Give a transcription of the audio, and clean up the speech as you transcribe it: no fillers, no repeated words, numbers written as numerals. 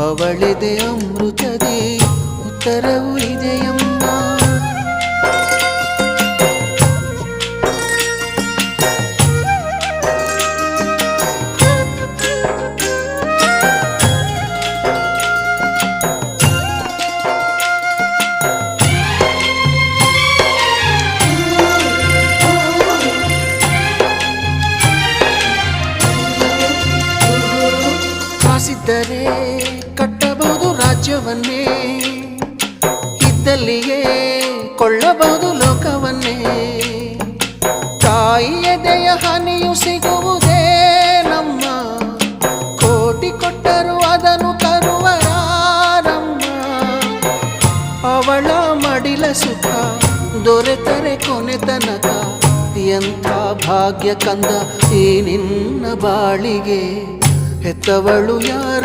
ಅವಳೆದೆ ಅಮೃತದಿ ಉತ್ತರವು ಇದೆಯಮ್ಮ. ಕಾಸಿದ್ದರೆ ಕಟ್ಟಬಹುದು ರಾಜ್ಯವನ್ನೇ, ಇದ್ದಲ್ಲಿಯೇ ಕೊಳ್ಳಬಹುದು ಲೋಕವನ್ನೇ. ತಾಯಿಯದೆಯ ಹನಿಯು ಸಿಗುವುದೇ ನಮ್ಮ, ಕೋಟಿ ಕೊಟ್ಟರು ಅದನ್ನು ತರುವರಾರಮ್ಮ. ಅವಳ ಮಡಿಲ ಸುಖ ದೊರೆತರೆ ಕೊನೆ ತನಕ, ಎಂಥ ಭಾಗ್ಯ ಕಂದ ಈ ನಿನ್ನ ಬಾಳಿಗೆ. ಹೆತ್ತವಳು ಯಾರ